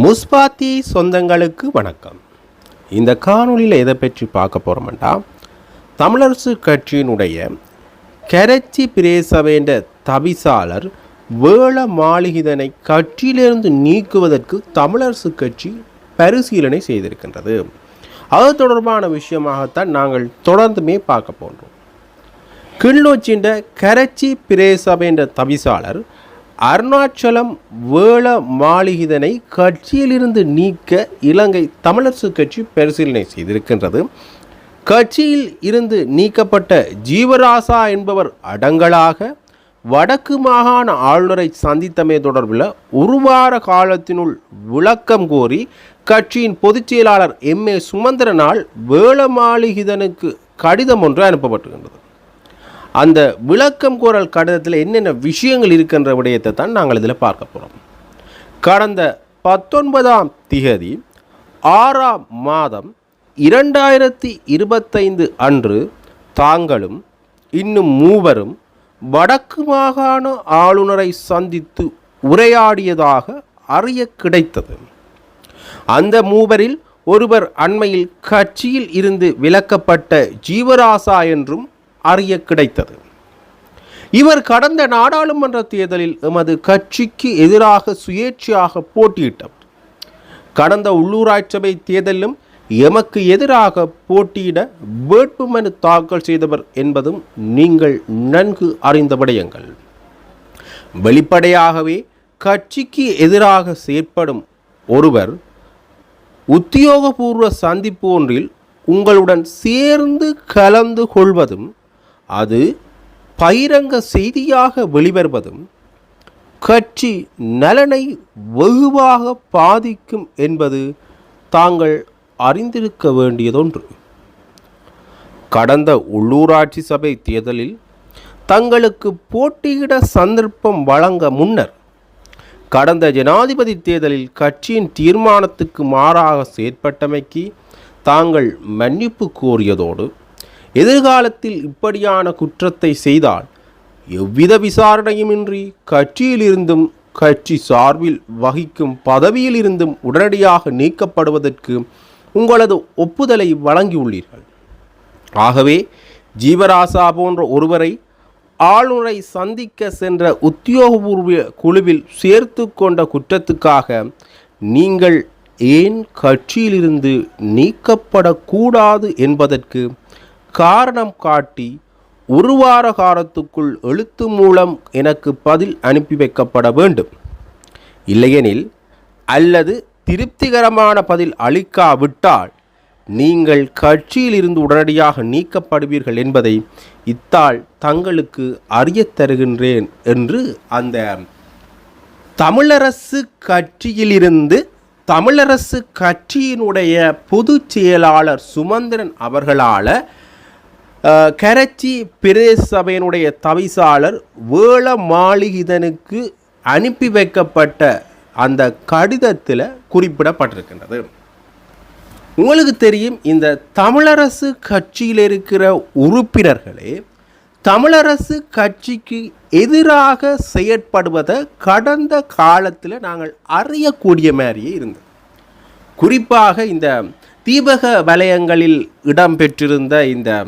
முஸ்பாத்தி சொந்தங்களுக்கு வணக்கம். இந்த காணொலியில் எதை பற்றி பார்க்க போகிறோம்னா, தமிழரசு கட்சியினுடைய கரைச்சி பிரேசவேண்ட தவிசாளர் வேள மாளிகிதனை கட்சியிலிருந்து நீக்குவதற்கு தமிழரசு கட்சி பரிசீலனை செய்திருக்கின்றது. அது தொடர்பான விஷயமாகத்தான் நாங்கள் தொடர்ந்துமே பார்க்க போன்றோம். கிளிநொச்சியின் கரைச்சி பிரேசவேண்ட தவிசாளர் அருணாச்சலம் வேள மாளிகிதனை கட்சியிலிருந்து நீக்க இலங்கை தமிழரசு கட்சி பரிசீலனை செய்திருக்கின்றது. கட்சியில் இருந்து நீக்கப்பட்ட ஜீவராசா என்பவர் அடங்கலாக வடக்கு மாகாண ஆளுநரை சந்தித்தமை தொடர்பில் ஒரு வார காலத்தினுள் விளக்கம் கோரி கட்சியின் பொதுச் செயலாளர் எம்.ஏ. சுமந்திரனால் வேள மாளிகிதனுக்கு கடிதம் ஒன்று அனுப்பப்பட்டிருக்கின்றது. அந்த விளக்கம் கோரல் கடிதத்தில் என்னென்ன விஷயங்கள் இருக்கின்ற விடயத்தை தான் நாங்கள் இதில் பார்க்க போகிறோம். கடந்த 19ஆம் திகதி 6ஆம் மாதம் 2025 அன்று தாங்களும் இன்னும் மூவரும் வடக்கு மாகாண ஆளுநரை சந்தித்து உரையாடியதாக அறிய கிடைத்தது. அந்த மூவரில் ஒருவர் அண்மையில் கட்சியில் இருந்து விலக்கப்பட்ட ஜீவராசா என்றும் அறிய கிடைத்தது. இவர் கடந்த நாடாளுமன்ற தேர்தலில் எமது கட்சிக்கு எதிராக சுயேட்சையாக போட்டியிட்டவர். கடந்த உள்ளூராட்சி சபை தேர்தலிலும் எமக்கு எதிராக போட்டியிட வேட்புமனு தாக்கல் செய்தவர் என்பதும் நீங்கள் நன்கு அறிந்த விடயங்கள். வெளிப்படையாகவே கட்சிக்கு எதிராக செயற்படும் ஒருவர் உத்தியோகபூர்வ சந்திப்பு ஒன்றில் உங்களுடன் சேர்ந்து கலந்து கொள்வதும் அது பகிரங்க செய்தியாக வெளிவருவதும் கட்சி நலனை வெகுவாக பாதிக்கும் என்பது தாங்கள் அறிந்திருக்க வேண்டியதொன்று. கடந்த உள்ளூராட்சி சபை தேர்தலில் தங்களுக்கு போட்டியிட சந்தர்ப்பம் வழங்க முன்னர் கடந்த ஜனாதிபதி தேர்தலில் கட்சியின் தீர்மானத்துக்கு மாறாக செயற்பட்டமைக்கு தாங்கள் மன்னிப்பு கோரியதோடு எதிர்காலத்தில் இப்படியான குற்றத்தை செய்தால் எவ்வித விசாரணையுமின்றி கட்சியிலிருந்தும் கட்சி சார்பில் வகிக்கும் பதவியில் இருந்தும் உடனடியாக நீக்கப்படுவதற்கு உங்களது ஒப்புதலை வழங்கியுள்ளீர்கள். ஆகவே ஜீவராசா போன்ற ஒருவரை ஆளுநரை சந்திக்க சென்ற உத்தியோகபூர்வ குழுவில் சேர்த்து கொண்ட குற்றத்துக்காக நீங்கள் ஏன் கட்சியிலிருந்து நீக்கப்படக்கூடாது என்பதற்கு காரணம் காட்டி ஒரு வார காலத்துக்குள் எழுத்து மூலம் எனக்கு பதில் அனுப்பி வைக்கப்பட வேண்டும். இல்லையெனில் அல்லது திருப்திகரமான பதில் அளிக்காவிட்டால் நீங்கள் கட்சியில் இருந்து உடனடியாக நீக்கப்படுவீர்கள் என்பதை இத்தால் தங்களுக்கு அறியத் தருகின்றேன் என்று அந்த தமிழரசு கட்சியிலிருந்து தமிழரசு கட்சியினுடைய பொதுச் செயலாளர் சுமந்திரன் அவர்களால் கரைச்சி பிரதேச சபையினுடைய தவிசாளர் வேள மாளிகிதனுக்கு அனுப்பி வைக்கப்பட்ட அந்த கடிதத்தில் குறிப்பிடப்பட்டிருக்கின்றது. உங்களுக்கு தெரியும், இந்த தமிழரசு கட்சியில் இருக்கிற உறுப்பினர்களே தமிழரசு கட்சிக்கு எதிராக செயற்படுவதை கடந்த காலத்தில் நாங்கள் அறியக்கூடிய மாதிரியே இருந்தது. குறிப்பாக இந்த தீபக வலயங்களில் இடம்பெற்றிருந்த இந்த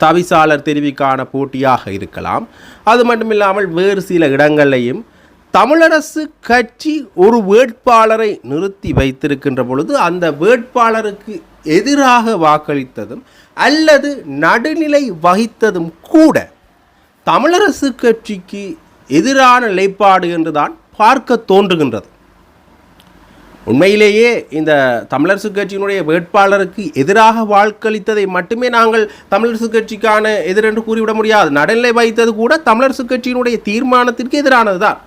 தவிசாளர் தெரிவிக்கான போட்டியாக இருக்கலாம். அது மட்டுமில்லாமல் வேறு சில இடங்களையும் தமிழரசு கட்சி ஒரு வேட்பாளரை நிறுத்தி வைத்திருக்கின்ற பொழுது அந்த வேட்பாளருக்கு எதிராக வாக்களித்ததும் அல்லது நடுநிலை வகித்ததும் கூட தமிழரசு கட்சிக்கு எதிரான நிலைப்பாடு என்றுதான் பார்க்க தோன்றுகின்றது. உண்மையிலேயே இந்த தமிழரசு கட்சியினுடைய வேட்பாளருக்கு எதிராக வாக்களித்ததை மட்டுமே நாங்கள் தமிழரசு கட்சிக்கான எதிரென்று கூறிவிட முடியாது. நடுநிலை வகித்தது கூட தமிழரசு கட்சியினுடைய தீர்மானத்திற்கு எதிரானது தான்.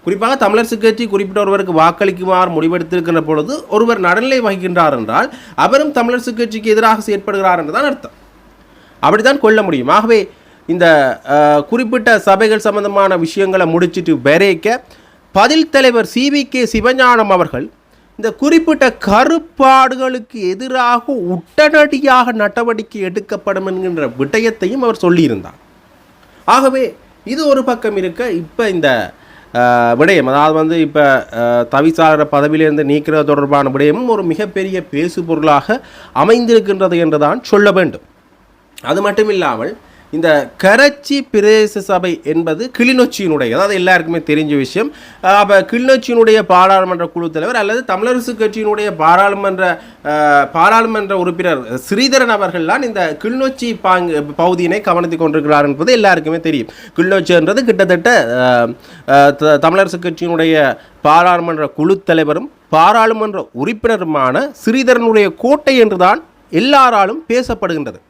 குறிப்பாக தமிழரசு கட்சி குறிப்பிட்ட ஒருவருக்கு வாக்களிக்குமாறு முடிவெடுத்திருக்கின்ற பொழுது ஒருவர் நடுநிலை வகிக்கின்றார் என்றால் அவரும் தமிழரசு கட்சிக்கு எதிராக செயற்படுகிறார் என்றுதான் அர்த்தம். அப்படித்தான் கொள்ள முடியும். ஆகவே இந்த குறிப்பிட்ட சபைகள் சம்பந்தமான விஷயங்களை முடிச்சுட்டு வரைக்க பதில் தலைவர் CVK சிவஞானம் அவர்கள் இந்த குறிப்பிட்ட கருப்பாடுகளுக்கு எதிராக உடனடியாக நடவடிக்கை எடுக்கப்படும் என்கின்ற விடயத்தையும் அவர் சொல்லியிருந்தார். ஆகவே இது ஒரு பக்கம் இருக்க, இப்போ இந்த விடயம், அதாவது வந்து இப்போ தவிசாளர் பதவியிலிருந்து நீக்கிறது தொடர்பான விடயமும் ஒரு மிகப்பெரிய பேசு பொருளாக அமைந்திருக்கின்றது என்றுதான் சொல்ல வேண்டும். அது மட்டும் இல்லாமல் இந்த கரச்சி பிரதேச சபை என்பது கிளிநொச்சியினுடைய, அதாவது எல்லாருக்குமே தெரிஞ்ச விஷயம். அப்போ கிளிநொச்சியினுடைய பாராளுமன்ற குழு தலைவர் அல்லது தமிழரசு கட்சியினுடைய பாராளுமன்ற உறுப்பினர் ஸ்ரீதரன் அவர்கள்தான் இந்த கிளிநொச்சி பகுதியினை கவனித்துக் கொண்டிருக்கிறார் என்பது எல்லாருக்குமே தெரியும். கிளிநொச்சி என்றது கிட்டத்தட்ட தமிழரசு கட்சியினுடைய பாராளுமன்ற குழு தலைவரும் பாராளுமன்ற உறுப்பினருமான ஸ்ரீதரனுடைய கோட்டை என்றுதான் எல்லாராலும் பேசப்படுகின்றது.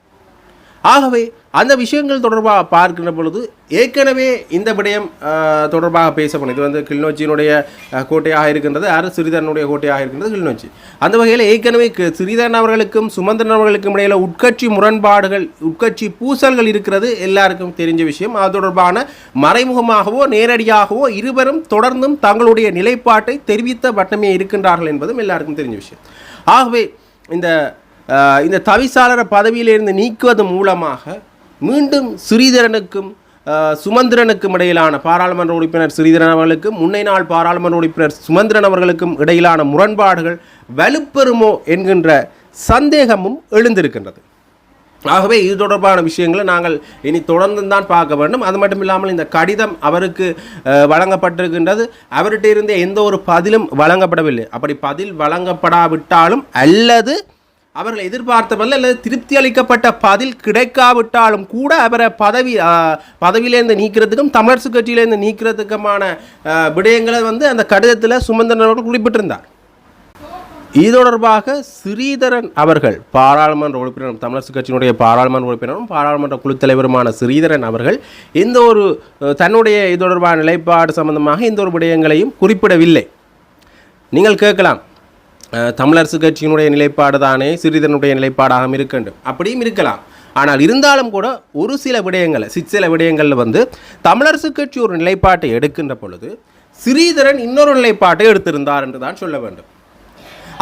ஆகவே அந்த விஷயங்கள் தொடர்பாக பார்க்கின்ற பொழுது ஏற்கனவே இந்த விடயம் தொடர்பாக பேசப்படும். இது வந்து கிளிநொச்சியினுடைய கோட்டையாக இருக்கின்றது, ஸ்ரீதரனுடைய கோட்டையாக இருக்கின்றது கிளிநொச்சி. அந்த வகையில் ஏற்கனவே ஸ்ரீதரன் அவர்களுக்கும் சுமந்திரன் அவர்களுக்கும் இடையில் உட்கட்சி முரண்பாடுகள், உட்கட்சி பூசல்கள் இருக்கிறது எல்லாருக்கும் தெரிஞ்ச விஷயம். அது தொடர்பான மறைமுகமாகவோ நேரடியாகவோ இருவரும் தொடர்ந்தும் தங்களுடைய நிலைப்பாட்டை தெரிவித்த வட்டமே இருக்கின்றார்கள் என்பதும் எல்லாருக்கும் தெரிஞ்ச விஷயம். ஆகவே இந்த தவிசாளர் பதவியிலிருந்து நீக்குவது மூலமாக மீண்டும் ஸ்ரீதரனுக்கும் சுமந்திரனுக்கும் இடையிலான பாராளுமன்ற உறுப்பினர் ஸ்ரீதரன் அவர்களுக்கும் முன்னைநாள் பாராளுமன்ற உறுப்பினர் சுமந்திரன் அவர்களுக்கும் இடையிலான முரண்பாடுகள் வலுப்பெறுமோ என்கின்ற சந்தேகமும் எழுந்திருக்கின்றது. ஆகவே இது தொடர்பான விஷயங்களை நாங்கள் இனி தொடர்ந்து தான் பார்க்க வேண்டும். அது மட்டும் இல்லாமல் இந்த கடிதம் அவருக்கு வழங்கப்பட்டிருக்கின்றது, அவர்கிட்ட இருந்த எந்த ஒரு பதிலும் வழங்கப்படவில்லை. அப்படி பதில் வழங்கப்படாவிட்டாலும் அல்லது அவர்கள் எதிர்பார்த்தவர்கள் அல்லது திருப்தி அளிக்கப்பட்ட பதில் கிடைக்காவிட்டாலும் கூட அவரை பதவியிலேருந்து நீக்கிறதுக்கும் தமிழரசு கட்சியிலேருந்து நீக்கிறதுக்குமான விடயங்களை வந்து அந்த கடிதத்தில் சுமந்திரன் அவர்கள் குறிப்பிட்டிருந்தார். இது தொடர்பாக ஸ்ரீதரன் அவர்கள் பாராளுமன்ற உறுப்பினரும் தமிழரசு கட்சியினுடைய பாராளுமன்ற உறுப்பினரும் பாராளுமன்ற குழு தலைவருமான ஸ்ரீதரன் அவர்கள் எந்த ஒரு தன்னுடைய இது தொடர்பான நிலைப்பாடு சம்பந்தமாக எந்த ஒரு விடயங்களையும் குறிப்பிடவில்லை. நீங்கள் கேட்கலாம், தமிழரசு கட்சியினுடைய நிலைப்பாடு தானே ஸ்ரீதரனுடைய நிலைப்பாடாக இருக்க வேண்டும், அப்படியும் இருக்கலாம். ஆனால் இருந்தாலும் கூட ஒரு சில விடயங்களில் வந்து தமிழரசு கட்சி ஒரு நிலைப்பாட்டை எடுக்கின்ற பொழுது ஸ்ரீதரன் இன்னொரு நிலைப்பாட்டை எடுத்திருந்தார் என்று தான் சொல்ல வேண்டும்.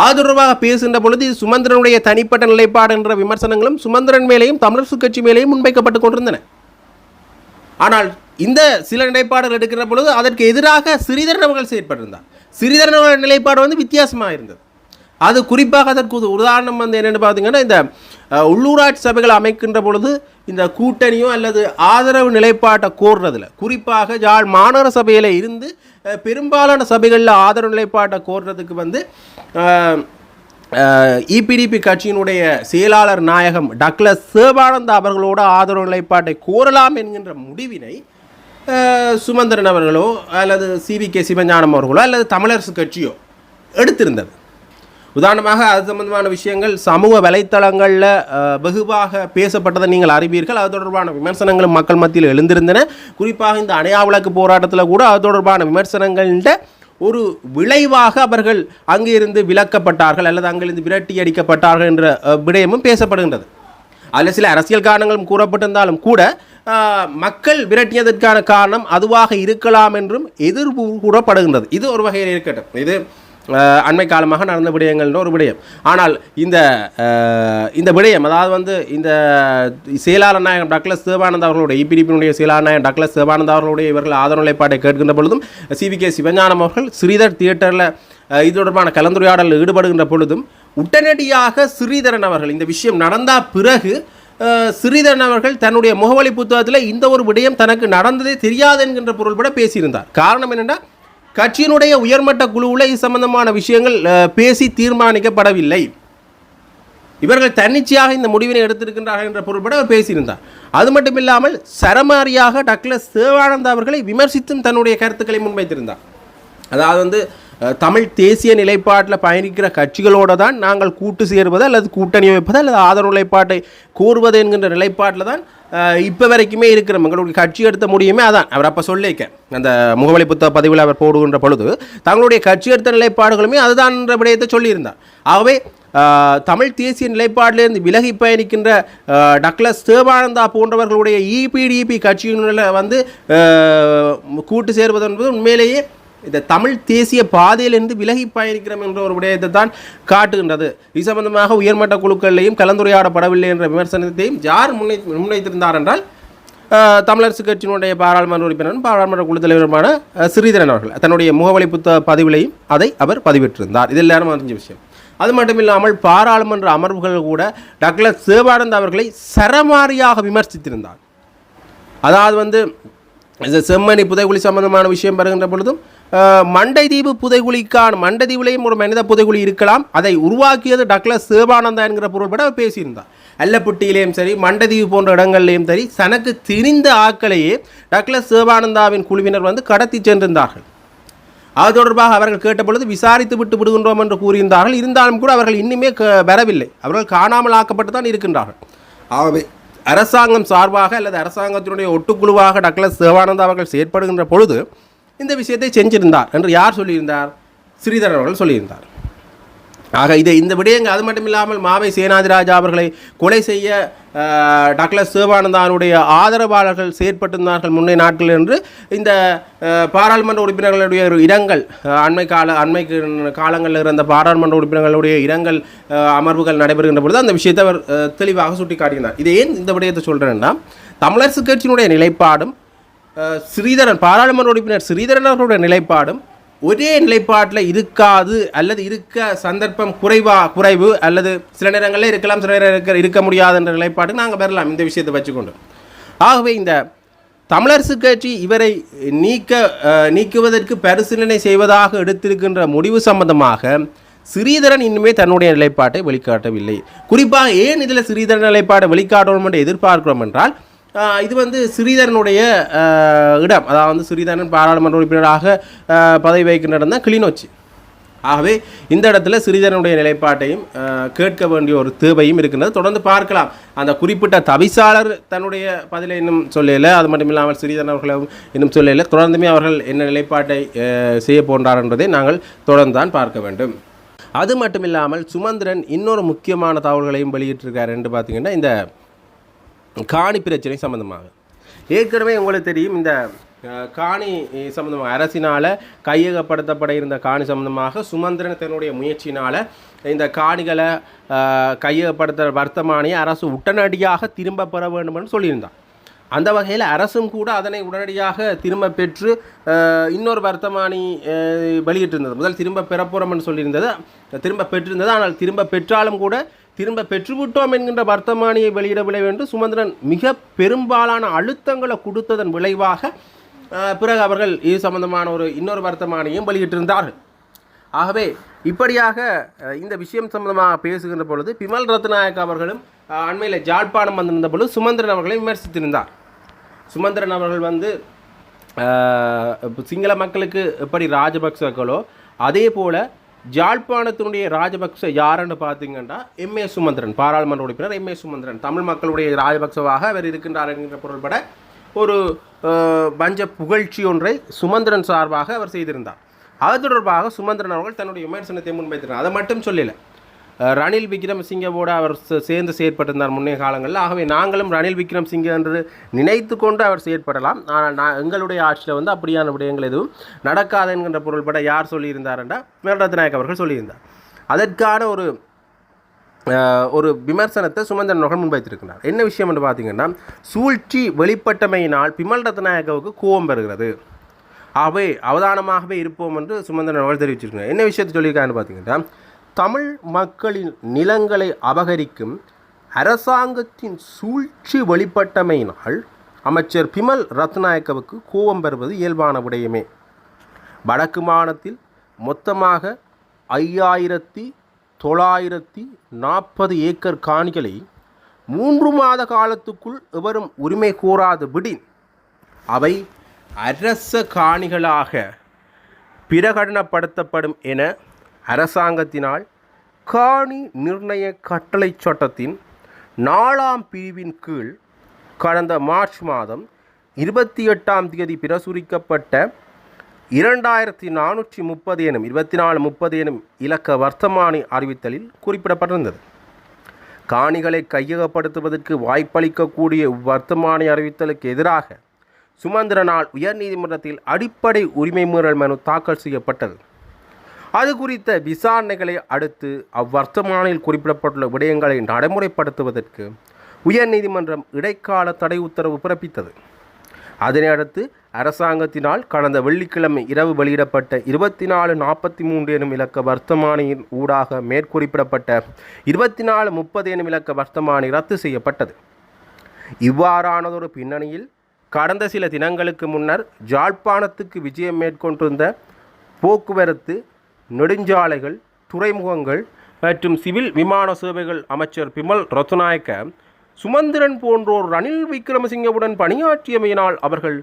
அது தொடர்பாக பேசுகின்ற பொழுது இது சுமந்திரனுடைய தனிப்பட்ட நிலைப்பாடு என்ற விமர்சனங்களும் சுமந்திரன் மேலேயும் தமிழரசு கட்சி மேலேயும் முன்வைக்கப்பட்டு கொண்டிருந்தன. ஆனால் இந்த சில நிலைப்பாடுகள் எடுக்கிற பொழுது அதற்கு எதிராக ஸ்ரீதரன் அவர்கள் செயற்பட்டிருந்தார். ஸ்ரீதரன் அவர்கள் நிலைப்பாடு வந்து வித்தியாசமாக இருந்தது. அது குறிப்பாக அதற்கு உதாரணம் வந்து என்னென்னு பார்த்தீங்கன்னா, இந்த உள்ளூராட்சி சபைகளை அமைக்கின்ற பொழுது இந்த கூட்டணியோ அல்லது ஆதரவு நிலைப்பாட்டை கோர்றதில், குறிப்பாக யாழ் மாநகர சபையில் இருந்து பெரும்பாலான சபைகளில் ஆதரவு நிலைப்பாட்டை கோர்றதுக்கு வந்து இபிடிபி கட்சியினுடைய செயலாளர் நாயகம் டக்ளஸ் சிவானந்தா அவர்களோட ஆதரவு நிலைப்பாட்டை கோரலாம் என்கின்ற முடிவினை சுமந்திரன் அவர்களோ அல்லது சிவிகே சிவஞானம் அவர்களோ அல்லது தமிழரசு கட்சியோ எடுத்திருந்தது. உதாரணமாக அது சம்பந்தமான விஷயங்கள் சமூக வலைத்தளங்களில் வெகுவாக பேசப்பட்டதை நீங்கள் அறிவீர்கள். அது தொடர்பான விமர்சனங்களும் மக்கள் மத்தியில் எழுந்திருந்தன. குறிப்பாக இந்த அணையா விளக்கு போராட்டத்தில் கூட அது தொடர்பான விமர்சனங்கள்ட ஒரு விளைவாக அவர்கள் அங்கிருந்து விலக்கப்பட்டார்கள் அல்லது அங்கிருந்து விரட்டி அடிக்கப்பட்டார்கள் என்ற விடயமும் பேசப்படுகின்றது. அதில் சில அரசியல் காரணங்களும் கூறப்பட்டிருந்தாலும் கூட மக்கள் விரட்டியதற்கான காரணம் அதுவாக இருக்கலாம் என்றும் எதிர்ப்பு கூறப்படுகின்றது. இது ஒரு வகையில் இருக்கட்டும், இது அண்மை காலமாக நடந்த விடயங்கள்ன்ற ஒரு விடயம். ஆனால் இந்த விடயம், அதாவது வந்து இந்த செயலாளர் நாயகம் டக்ளஸ் சிவானந்தா அவர்களுடைய இபிடிபியினுடைய செயலாளர் நாயகம் டக்ளஸ் சிவானந்தா அவர்களுடைய இவர்கள் ஆதரவு நிலைப்பாட்டை கேட்கின்ற பொழுதும் சிவிகே சிவஞானம் அவர்கள் ஸ்ரீதர் தியேட்டரில் இது தொடர்பான கலந்துரையாடலில் ஈடுபடுகின்ற பொழுதும் உடனடியாக ஸ்ரீதரன் அவர்கள் இந்த விஷயம் நடந்த பிறகு ஸ்ரீதரன் அவர்கள் தன்னுடைய முகவலி புத்தகத்தில் இந்த ஒரு விடயம் தனக்கு நடந்ததே தெரியாது என்கின்ற பொருள்பட பேசியிருந்தார். காரணம் என்னென்னா, கட்சியினுடைய உயர்மட்ட குழுவில் இது சம்பந்தமான விஷயங்கள் பேசி தீர்மானிக்கப்படவில்லை, இவர்கள் தன்னிச்சையாக இந்த முடிவினை எடுத்திருக்கின்றார்கள் என்ற பொருள்பட அவர் பேசியிருந்தார். அது மட்டும் இல்லாமல் சரமாரியாக டக்ளஸ் சிவானந்தா அவர்களை விமர்சித்தும் தன்னுடைய கருத்துக்களை முன்வைத்திருந்தார். அதாவது வந்து தமிழ் தேசிய நிலைப்பாட்டில் பயணிக்கிற கட்சிகளோடு தான் நாங்கள் கூட்டு சேர்வது அல்லது கூட்டணி வைப்பது அல்லது ஆதரவு நிலைப்பாட்டை கூறுவது என்கின்ற நிலைப்பாட்டில் தான் இப்போ வரைக்குமே இருக்கிற எங்களுடைய கட்சி எடுத்த முடியுமே அதான். அவர் அப்போ சொல்லிக்க அந்த முகவலி புத்தக பதிவில் அவர் போடுகின்ற பொழுது தங்களுடைய கட்சி எடுத்த நிலைப்பாடுகளுமே அதுதான் என்ற விடயத்தை சொல்லியிருந்தார். ஆகவே தமிழ் தேசிய நிலைப்பாட்டிலிருந்து விலகி பயணிக்கின்ற டக்ளஸ் சிவானந்தா போன்றவர்களுடைய இபிடிபி கட்சியினுள்ள வந்து கூட்டு சேர்வது என்பது உண்மையிலேயே இந்த தமிழ் தேசிய பாதையிலிருந்து விலகி பயணிக்கிறோம் என்ற ஒரு விடயத்தை தான் காட்டுகின்றது. இது சம்பந்தமாக உயர்மட்ட குழுக்களையும் கலந்துரையாடப்படவில்லை என்ற விமர்சனத்தையும் யார் முன்வைத்திருந்தார் என்றால் தமிழரசு கட்சியினுடைய பாராளுமன்ற உறுப்பினரும் பாராளுமன்ற குழு தலைவருமான ஸ்ரீதரன் அவர்கள் தன்னுடைய முகவலை புத்தக பதிவிலையும் அதை அவர் பதிவிட்டிருந்தார். இது எல்லாரும் அறிஞ்ச விஷயம். அது மட்டும் இல்லாமல் பாராளுமன்ற அமர்வுகள் கூட டாக்டர் சிவானந்த் அவர்களை சரமாரியாக விமர்சித்திருந்தார். அதாவது செம்மணி புதைகுழி சம்பந்தமான விஷயம் பெறுகின்ற பொழுதும் மண்டைதீவு புதைகுழிக்கான மண்டைதீவுலையும் ஒரு மனித புதைகுழி இருக்கலாம், அதை உருவாக்கியது டாக்டர் சிவானந்தா என்கிற பொருள்பட அவர் பேசியிருந்தார். அல்லப்பட்டியிலேயும் சரி மண்டைதீவு போன்ற இடங்கள்லேயும் சரி தனக்கு தெரிந்த ஆட்களையே டாக்டர் சிவானந்தாவின் குழுவினர் கடத்தி சென்றிருந்தார்கள். அது தொடர்பாக அவர்கள் கேட்டபொழுது விசாரித்து விட்டு விடுகின்றோம் என்று கூறியிருந்தார்கள். இருந்தாலும் கூட அவர்கள் இன்னுமே வரவில்லை, அவர்கள் காணாமல் ஆக்கப்பட்டு தான் இருக்கின்றார்கள். ஆகவே அரசாங்கம் சார்பாக அல்லது அரசாங்கத்தினுடைய ஒட்டுக்குழுவாக டாக்டர் சிவானந்தா அவர்கள் செயற்படுகின்ற பொழுது இந்த விஷயத்தை செஞ்சிருந்தார் என்று யார் சொல்லியிருந்தார்? ஸ்ரீதரன் அவர்கள் சொல்லியிருந்தார். ஆக இந்த விடயங்கள் அது மட்டும் இல்லாமல் மாவை சேனாதிராஜா அவர்களை கொலை செய்ய டாக்டர் சிவானந்தாவுடைய ஆதரவாளர்கள் செயற்பட்டிருந்தார்கள் முன்னே நாட்கள் என்று இந்த பாராளுமன்ற உறுப்பினர்களுடைய இரங்கல் அண்மை காலங்களில் இருந்த பாராளுமன்ற உறுப்பினர்களுடைய இரங்கல் அமர்வுகள் நடைபெறுகின்ற பொழுது அந்த விஷயத்தை அவர் தெளிவாக சுட்டி காட்டினார். இது ஏன் இந்த விடயத்தை சொல்கிறேன்னா, தமிழரசு கட்சியினுடைய நிலைப்பாடும் பாராளுமன்ற உறுப்பினர் ஸ்ரீதரன் அவர்களுடைய நிலைப்பாடும் ஒரே நிலைப்பாட்டில் இருக்காது, அல்லது இருக்க சந்தர்ப்பம் குறைவு அல்லது சில நேரங்களில் இருக்கலாம், சில நேரம் இருக்க முடியாது என்ற நிலைப்பாடு நாங்கள் பெறலாம் இந்த விஷயத்தை வச்சுக்கொண்டு. ஆகவே இந்த தமிழரசு கட்சி இவரை நீக்குவதற்கு பரிசீலனை செய்வதாக எடுத்திருக்கின்ற முடிவு சம்பந்தமாக ஸ்ரீதரன் இன்னுமே தன்னுடைய நிலைப்பாட்டை வெளிக்காட்டவில்லை. குறிப்பாக ஏன் இதில் ஸ்ரீதரன் நிலைப்பாட்டை வெளிக்காட்டணும் என்று எதிர்பார்க்கிறோம் என்றால், இது ஸ்ரீதரனுடைய இடம், அதாவது ஸ்ரீதரன் பாராளுமன்ற உறுப்பினராக பதவி வகிக்கின்ற இடம் தான் கிளிநொச்சி. ஆகவே இந்த இடத்துல ஸ்ரீதரனுடைய நிலைப்பாட்டையும் கேட்க வேண்டிய ஒரு தேவையும் இருக்கின்றது. தொடர்ந்து பார்க்கலாம். அந்த குறிப்பிட்ட தவிசாளர் தன்னுடைய பதிலை இன்னும் சொல்லலை, அது மட்டும் இல்லாமல் ஸ்ரீதரன் அவர்களும் இன்னும் சொல்லலை. தொடர்ந்துமே அவர்கள் என்ன நிலைப்பாட்டை செய்ய போன்றார் என்பதை நாங்கள் தொடர்ந்து தான் பார்க்க வேண்டும். அது மட்டும் இல்லாமல் சுமந்திரன் இன்னொரு முக்கியமான தகவல்களையும் வெளியிட்டிருக்கார் என்று பார்த்தீங்கன்னா, இந்த காணி பிரச்சனை சம்பந்தமாக ஏற்கனவே உங்களுக்கு தெரியும். இந்த காணி சம்பந்தமாக அரசினால் கையகப்படுத்தப்பட இருந்த காணி சம்பந்தமாக சுமந்திரன் தன்னுடைய முயற்சினால் இந்த காணிகளை கையகப்படுத்த வர்த்தமானியை அரசு உடனடியாக திரும்ப பெற வேண்டும் என்று சொல்லியிருந்தார். அந்த வகையில் அரசும் கூட அதனை உடனடியாக திரும்ப பெற்று இன்னொரு வர்த்தமானி வெளியிட்டிருந்தது. முதல் திரும்ப பெறப்போகிறோம் என்று சொல்லியிருந்தது, திரும்ப பெற்றிருந்தது. ஆனால் திரும்ப பெற்றாலும் கூட திரும்ப பெற்றுவிட்டோம் என்கின்ற வர்த்தமானியை வெளியிடவில்லை என்று சுமந்திரன் மிக பெரும்பாலான அழுத்தங்களை கொடுத்ததன் விளைவாக பிறகு அவர்கள் இது சம்பந்தமான இன்னொரு வர்த்தமானியையும் வெளியிட்டிருந்தார்கள். ஆகவே இப்படியாக இந்த விஷயம் சம்பந்தமாக பேசுகின்ற பொழுது பிமல் ரத்நாயக் அவர்களும் அண்மையில் ஜாழ்ப்பாணம் வந்திருந்த பொழுது சுமந்திரன் அவர்களை விமர்சித்திருந்தார். சுமந்திரன் அவர்கள் சிங்கள மக்களுக்கு எப்படி ராஜபக்சர்களோ அதே போல் ஜாழ்ப்பாணத்தினுடைய ராஜபக்ச யாருன்னு பார்த்தீங்கன்னா எம்ஏ சுமந்திரன், பாராளுமன்ற உறுப்பினர் எம்ஏ சுமந்திரன், தமிழ் மக்களுடைய ராஜபக்சவாக அவர் இருக்கின்றார் என்கின்ற பொருள்பட ஒரு பஞ்ச புகழ்ச்சி ஒன்றை சுமந்திரன் சார்பாக அவர் செய்திருந்தார். அது தொடர்பாக சுமந்திரன் அவர்கள் தன்னுடைய விமர்சனத்தை முன்வைத்திருந்தார். அதை மட்டும் சொல்லலை, ரணில் விக்ரமசிங்கவோடு அவர் சேர்ந்து செயற்பட்டிருந்தார் முன்னைய காலங்களில். ஆகவே நாங்களும் ரணில் விக்ரமசிங்கே என்று நினைத்து கொண்டு அவர் செயற்படலாம். ஆனால் எங்களுடைய ஆட்சியில் அப்படியான விடயங்கள் எதுவும் நடக்காது என்கின்ற பொருள்பட யார் சொல்லியிருந்தார் என்றால் மேல்ரத்நாயக் அவர்கள் சொல்லியிருந்தார். அதற்கான ஒரு விமர்சனத்தை சுமந்திரன் அவர்கள் முன்வைத்திருக்கிறார். என்ன விஷயம் என்று பார்த்தீங்கன்னா, சூழ்ச்சி வெளிப்பட்டமையினால் பிமல் ரத்நாயக்கவுக்கு கோபம் பெறுகிறது. ஆகவே அவதானமாகவே இருப்போம் என்று சுமந்திரன் அவர்கள் தெரிவிச்சிருக்கிறார். என்ன விஷயத்தை சொல்லியிருக்காருன்னு பார்த்தீங்கன்னா, தமிழ் மக்களின் நிலங்களை அபகரிக்கும் அரசாங்கத்தின் சூழ்ச்சி வெளிப்பட்டமையினால் அமைச்சர் பிமல் ரத்நாயக்கவுக்கு கோபம் பெறுவது இயல்பான விடயமே. வடக்கு மாநிலத்தில் மொத்தமாக 5940 ஏக்கர் காணிகளை 3 மாத காலத்துக்குள் எவரும் உரிமை கோராது விடின் அவை அரச காணிகளாக பிரகடனப்படுத்தப்படும் என அரசாங்கத்தினால் காணி நிர்ணய கட்டளை சட்டத்தின் 4ஆம் பிரிவின் கீழ் கடந்த மார்ச் மாதம் 28ஆம் தேதி பிரசுரிக்கப்பட்ட 2430 எனும் 2430 எனும் இலக்க வர்த்தமானி அறிவித்தலில் குறிப்பிடப்பட்டிருந்தது. காணிகளை கையகப்படுத்துவதற்கு வாய்ப்பளிக்கக்கூடிய வர்த்தமானி அறிவித்தலுக்கு எதிராக சுமந்திரனால் உயர்நீதிமன்றத்தில் அடிப்படை உரிமை மீறல் மனு தாக்கல் செய்யப்பட்டது. அது குறித்த விசாரணைகளை அடுத்து அவ்வர்த்தமானில் குறிப்பிடப்பட்டுள்ள விடயங்களை நடைமுறைப்படுத்துவதற்கு உயர்நீதிமன்றம் இடைக்கால தடை உத்தரவு பிறப்பித்தது. அதனை அடுத்து அரசாங்கத்தினால் கடந்த வெள்ளிக்கிழமை இரவு வெளியிடப்பட்ட 2443 எனும் இலக்க வர்த்தமானியின் ஊடாக மேற்குறிப்பிடப்பட்ட 2430 எனும் இலக்க வர்த்தமானி ரத்து செய்யப்பட்டது. இவ்வாறானதொரு பின்னணியில் கடந்த சில தினங்களுக்கு முன்னர் யாழ்ப்பாணத்துக்கு விஜயம் மேற்கொண்டிருந்த போக்குவரத்து, நெடுஞ்சாலைகள், துறைமுகங்கள் மற்றும் சிவில் விமான சேவைகள் அமைச்சர் பிமல் ரத்நாயக்க சுமந்திரன் போன்றோர் ரணில் விக்ரமசிங்கவுடன் பணியாற்றியமையினால் அவர்கள்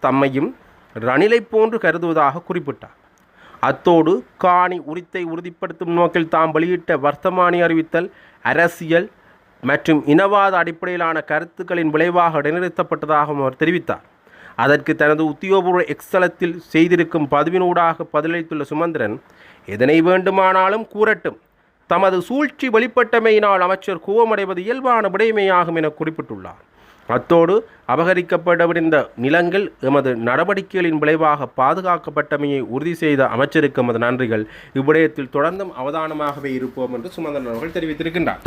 தம்மையும் ரணிலை போன்று கருதுவதாக குறிப்பிட்டார். அத்தோடு காணி உரித்தை உறுதிப்படுத்தும் நோக்கில் தாம் வெளியிட்ட வர்த்தமானி அறிவித்தல் அரசியல் மற்றும் இனவாத அடிப்படையிலான கருத்துக்களின் விளைவாக இடைநிறுத்தப்பட்டதாகவும் அவர் தெரிவித்தார். அதற்கு தனது உத்தியோகபூர்வ எக்ஸலத்தில் செய்திருக்கும் பதிவினூடாக பதிலளித்துள்ள சுமந்திரன், எதனை வேண்டுமானாலும் கூறட்டும், தமது சூழ்ச்சி வெளிப்பட்டமையினால் அமைச்சர் கோபமடைவது இயல்பான விடயமையாகும் என குறிப்பிட்டுள்ளார். அத்தோடு அபகரிக்கப்படவிருந்த நிலங்கள் எமது நடவடிக்கைகளின் விளைவாக பாதுகாக்கப்பட்டமையை உறுதி செய்த அமைச்சருக்கு எமது நன்றிகள். இவ்விடயத்தில் தொடர்ந்தும் அவதானமாகவே இருப்போம் என்று சுமந்திரன் அவர்கள் தெரிவித்திருக்கின்றார்.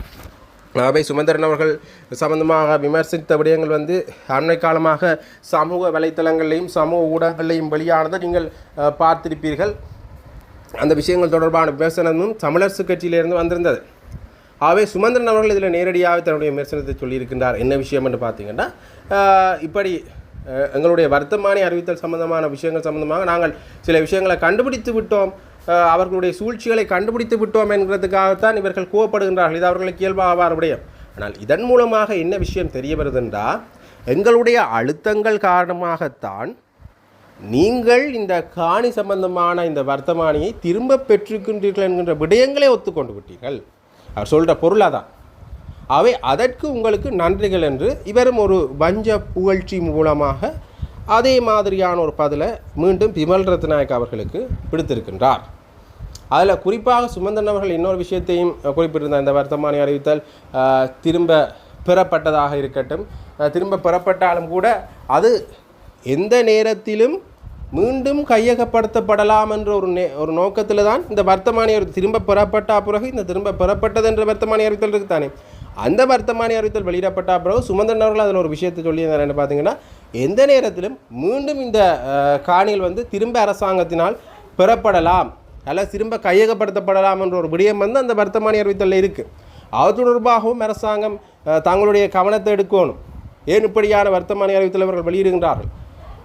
அவை சுமந்திரன் அவர்கள் சம்பந்தமாக விமர்சித்த விடயங்கள் அண்மை காலமாக சமூக வலைத்தளங்களையும் சமூக ஊடகங்களையும் வெளியானதை நீங்கள் பார்த்திருப்பீர்கள். அந்த விஷயங்கள் தொடர்பான விமர்சனமும் தமிழரசு கட்சியிலிருந்து வந்திருந்தது. ஆகவே சுமந்திரன் அவர்கள் இதில் நேரடியாக தன்னுடைய விமர்சனத்தை சொல்லியிருக்கின்றார். என்ன விஷயம் என்று பார்த்தீங்கன்னா, இப்படி எங்களுடைய வர்த்தமானி அறிவித்தல் சம்பந்தமான விஷயங்கள் சம்பந்தமாக நாங்கள் சில விஷயங்களை கண்டுபிடித்து விட்டோம், அவர்களுடைய சூழ்ச்சிகளை கண்டுபிடித்து விட்டோம் என்கிறதுக்காகத்தான் இவர்கள் கோவப்படுகின்றார்கள். இது அவர்களுக்கு இயல்பாக விடயம். ஆனால் இதன் மூலமாக என்ன விஷயம் தெரிய வருதுன்றால், எங்களுடைய அழுத்தங்கள் காரணமாகத்தான் நீங்கள் இந்த காணி சம்பந்தமான இந்த வர்த்தமானியை திரும்ப பெற்றிருக்கின்றீர்கள் என்கின்ற விடயங்களை ஒத்துக்கொண்டு விட்டீர்கள். அவர் சொல்கிற பொருளாதான். அவை அதற்கு உங்களுக்கு நன்றிகள் என்று இவரும் ஒரு வஞ்ச புகழ்ச்சி மூலமாக அதே மாதிரியான ஒரு பதிலை மீண்டும் பிமல் ரத்நாயக் அவர்களுக்கு பிடித்திருக்கின்றார். அதில் குறிப்பாக சுமந்திரன் அவர்கள் இன்னொரு விஷயத்தையும் குறிப்பிட்டிருந்தார். இந்த வர்த்தமானி அறிவித்தல் திரும்ப பெறப்பட்டதாக இருக்கட்டும், திரும்ப பெறப்பட்டாலும் கூட அது எந்த நேரத்திலும் மீண்டும் கையகப்படுத்தப்படலாம் என்ற ஒரு நோக்கத்தில் தான் இந்த வர்த்தமானி திரும்ப பெறப்பட்ட பிறகு இந்த திரும்ப பெறப்பட்டது என்ற வர்த்தமானி அறிவித்தல் இருக்குத்தானே, அந்த வர்த்தமானி அறிவித்தல் வெளியிடப்பட்ட பிறகு சுமந்திரன் அவர்கள் அதில் ஒரு விஷயத்தை சொல்லியிருந்தார். என்ன பார்த்தீங்கன்னா, எந்த நேரத்திலும் மீண்டும் இந்த காணிகள் திரும்ப அரசாங்கத்தினால் பெறப்படலாம் அல்ல திரும்ப கையகப்படுத்தப்படலாம் என்ற ஒரு விடயம் அந்த வர்த்தமானி அறிவித்தலில் இருக்குது. அது தொடர்பாகவும் அரசாங்கம் தங்களுடைய கவனத்தை எடுக்கணும். ஏன் இப்படியான வர்த்தமானி அறிவித்தல் அவர்கள் வெளியிடுகின்றார்கள்?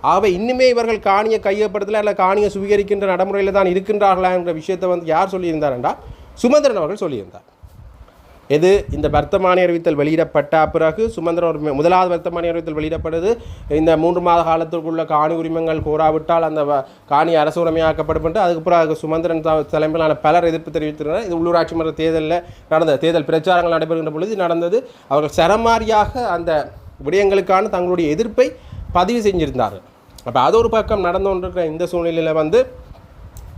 ஆகவே இன்னுமே இவர்கள் காணியை கையகப்படுத்தலை அல்ல காணியை சுவீகரிக்கின்ற நடைமுறையில் தான் இருக்கின்றார்களா என்ற விஷயத்தை யார் சொல்லியிருந்தார் என்றால் சுமந்திரன் அவர்கள் சொல்லியிருந்தார். எது இந்த வர்த்தமானி அறிவித்தல் வெளியிடப்பட்ட பிறகு சுமந்திரன் முதலாவது வர்த்தமானி அறிவித்தல் வெளியிடப்படுது. இந்த 3 மாத காலத்திற்குள்ள காணி உரிமங்கள் கோராவிட்டால் அந்த காணி அரசு உரிமையாக்கப்படும் என்று அதுக்கு பிறகு சுமந்திரன் தலைமையிலான பலர் எதிர்ப்பு தெரிவித்திருந்தனர். இது உள்ளூராட்சி மன்ற தேர்தலில் நடந்த தேர்தல் பிரச்சாரங்கள் நடைபெறுகின்ற பொழுது நடந்தது. அவர்கள் சரமாரியாக அந்த விடயங்களுக்கான தங்களுடைய எதிர்ப்பை பதிவு செஞ்சிருந்தார்கள். அப்போ அது ஒரு பக்கம் நடந்து கொண்டிருக்கிற இந்த சூழ்நிலையில்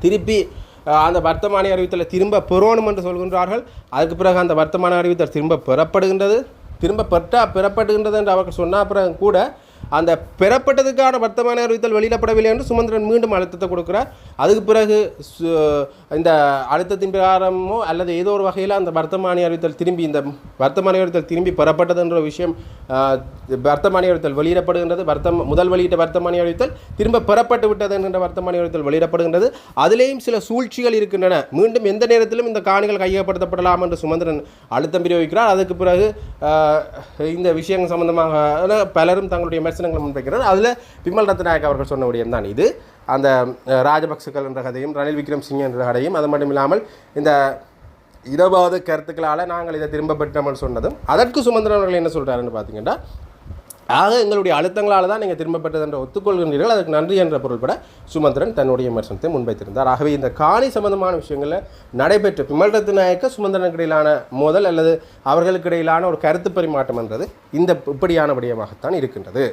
திருப்பி அந்த வர்த்தமானி அறிவித்தலை திரும்ப பெறணும் என்று சொல்கின்றார்கள். அதுக்கு பிறகு அந்த வர்த்தமானி அறிவித்தல் திரும்ப பெறப்படுகின்றது. திரும்ப பெறப்படுகின்றது என்று அவர்கள் சொன்ன பிறகு கூட அந்த பெறப்பட்டதுக்கான வர்த்தமானி அறிவித்தல் வெளியிடப்படவில்லை என்று சுமந்திரன் மீண்டும் அழுத்தத்தை கொடுக்கிறார். அதுக்கு பிறகு இந்த அழுத்தத்தின் பிரகாரமோ அல்லது ஏதோ ஒரு வகையில் அந்த வர்த்தமானி அறிவித்தல் திரும்பி பெறப்பட்டது என்ற விஷயம் வர்த்தமானி அறிவித்தல் வெளியிடப்படுகின்றது. முதல் வெளியிட்ட வர்த்தமானி அறிவித்தல் திரும்ப பெறப்பட்டு விட்டது என்கின்ற வர்த்தமானி அறிவித்தல் வெளியிடப்படுகின்றது. அதிலேயும் சில சூழ்ச்சிகள் இருக்கின்றன. மீண்டும் எந்த நேரத்திலும் இந்த காணிகள் கையகப்படுத்தப்படலாம் என்று சுமந்திரன் அழுத்தம் பிரயோகிக்கிறார். அதுக்கு பிறகு இந்த விஷயங்கள் சம்பந்தமாக பலரும் தங்களுடைய விமர்சனங்களை முன்வைக்கிறார். அதில் பிமல் ரத்நாயக் அவர்கள் சொன்ன விடயம் தான் இது. அந்த ராஜபக்சர்கள் என்ற கதையும் ரணில் விக்ரமசிங்க என்ற கதையும், அது மட்டும் இல்லாமல் இந்த இடவாத கருத்துக்களால் நாங்கள் இதை திரும்ப பெற்றோம்னு சொன்னதும் அதற்கு சுமந்திரன் அவர்கள் என்ன சொல்கிறாருன்னு பார்த்தீங்கன்னா, ஆக எங்களுடைய அழுத்தங்களால் தான் நீங்கள் திரும்ப பெற்றது என்று ஒத்துக்கொள்கின்றீர்கள், அதுக்கு நன்றி என்ற பொருள்பட சுமந்திரன் தன்னுடைய விமர்சனத்தை முன்வைத்திருந்தார். ஆகவே இந்த காணி சம்பந்தமான விஷயங்களில் நடைபெற்ற பிமல் ரத்நாயக்க சுமந்திரனுக்கு இடையிலான மோதல் அல்லது அவர்களுக்கு இடையிலான ஒரு கருத்து பரிமாற்றம் என்றது இந்த இப்படியான விடயமாகத்தான் இருக்கின்றது.